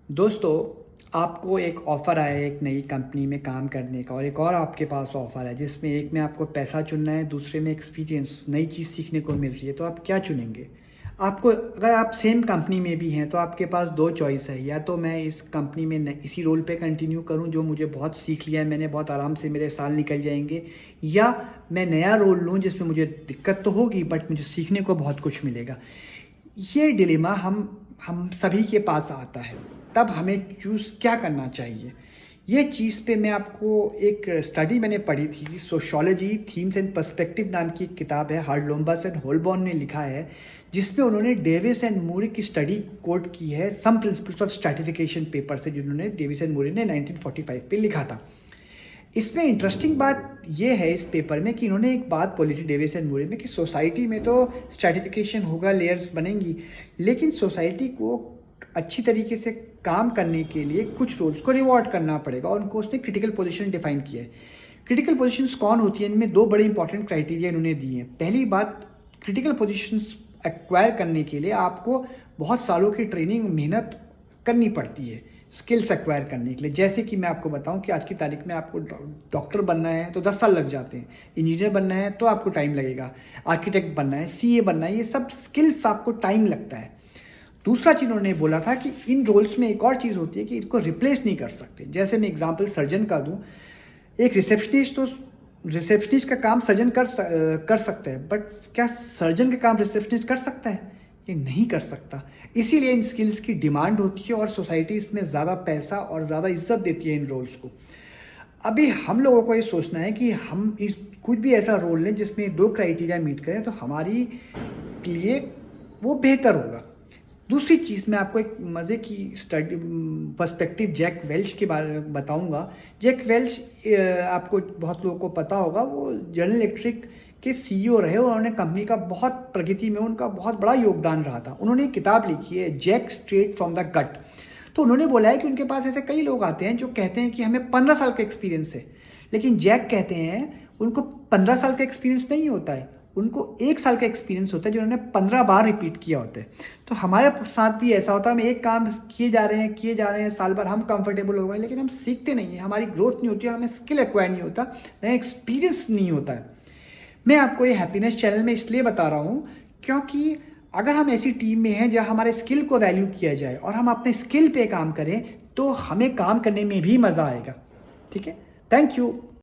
दोस्तों, आपको एक ऑफ़र आया है एक नई कंपनी में काम करने का और एक और आपके पास ऑफ़र है जिसमें एक में आपको पैसा चुनना है, दूसरे में एक्सपीरियंस, नई चीज़ सीखने को मिल रही है, तो आप क्या चुनेंगे? आपको अगर आप सेम कंपनी में भी हैं तो आपके पास 2 चॉइस है, या तो मैं इस कंपनी में न इसी रोल पे कंटिन्यू करूँ जो मुझे बहुत सीख लिया है मैंने, बहुत आराम से मेरे साल निकल जाएँगे, या मैं नया रोल लूँ जिसमें मुझे दिक्कत तो होगी बट मुझे सीखने को बहुत कुछ मिलेगा। ये डिलेमा हम सभी के पास आता है, तब हमें चूज़ क्या करना चाहिए? ये चीज़ पे मैं आपको एक स्टडी मैंने पढ़ी थी, सोशियोलॉजी थीम्स एंड पर्सपेक्टिव नाम की एक किताब है, हार्लोम्बस एंड होलबॉर्न ने लिखा है, जिसमें उन्होंने डेविस एंड मूरे की स्टडी कोट की है, some principles of stratification paper से, जिन्होंने डेविस एंड मूरे ने 1945 पे लिखा था। इसमें इंटरेस्टिंग बात ये है इस पेपर में कि इन्होंने एक बात बोली थी डेविस एंड मूरे में कि सोसाइटी में तो स्ट्रैटिफिकेशन होगा, लेयर्स बनेंगी, लेकिन सोसाइटी को अच्छी तरीके से काम करने के लिए कुछ रोल्स को रिवॉर्ड करना पड़ेगा और उनको उसने क्रिटिकल पोजीशन डिफाइन किया है। क्रिटिकल पोजीशंस कौन होती है? इनमें 2 बड़े इंपॉर्टेंट क्राइटेरिया इन्होंने दिए हैं। पहली बात, क्रिटिकल पोजीशंस एक्वायर करने के लिए आपको बहुत सालों की ट्रेनिंग, मेहनत करनी पड़ती है स्किल्स एक्वायर करने के लिए। जैसे कि मैं आपको बताऊं कि आज की तारीख में आपको डॉक्टर बनना है तो 10 साल लग जाते हैं, इंजीनियर बनना है तो आपको टाइम लगेगा, आर्किटेक्ट बनना है, सीए बनना है, ये सब स्किल्स आपको टाइम लगता है। दूसरा चीज़ उन्होंने बोला था कि इन रोल्स में एक और चीज़ होती है कि इनको रिप्लेस नहीं कर सकते। जैसे मैं एग्जांपल सर्जन का दूं, एक रिसेप्शनिस्ट का काम सर्जन कर सकता है, बट क्या सर्जन का काम रिसेप्शनिस्ट कर सकता है? ये नहीं कर सकता। इसीलिए इन स्किल्स की डिमांड होती है और सोसाइटी इसमें ज़्यादा पैसा और ज़्यादा इज्जत देती है इन रोल्स को। अभी हम लोगों को ये सोचना है कि हम इस कुछ भी ऐसा रोल लें जिसमें 2 क्राइटेरिया मीट करें तो हमारी लिए वो बेहतर होगा। दूसरी चीज़ मैं आपको एक मज़े की स्टडी पर्सपेक्टिव जैक वेल्च के बारे में बताऊंगा। जैक वेल्च, आपको बहुत लोगों को पता होगा, वो जनरल इलेक्ट्रिक के सीईओ रहे और उन्होंने कंपनी का बहुत प्रगति में उनका बहुत बड़ा योगदान रहा था। उन्होंने एक किताब लिखी है, Jack straight from the gut. तो उन्होंने बोला है कि उनके पास ऐसे कई लोग आते हैं जो कहते हैं कि हमें 15 साल का एक्सपीरियंस है, लेकिन जैक कहते हैं उनको 15 साल का एक्सपीरियंस नहीं होता है, उनको 1 साल का एक्सपीरियंस होता है जो उन्होंने 15 बार रिपीट किया होता है। तो हमारे साथ भी ऐसा होता है, हम एक काम किए जा रहे हैं, साल भर हम कंफर्टेबल हो गए, लेकिन हम सीखते नहीं हैं, हमारी ग्रोथ नहीं होती है, हमें स्किल एक्वायर नहीं होता, नया एक्सपीरियंस नहीं होता है। मैं आपको ये हैप्पीनेस चैनल में इसलिए बता रहा हूँ क्योंकि अगर हम ऐसी टीम में हैं जहाँ हमारे स्किल को वैल्यू किया जाए और हम अपने स्किल पे काम करें तो हमें काम करने में भी मज़ा आएगा। ठीक है, थैंक यू।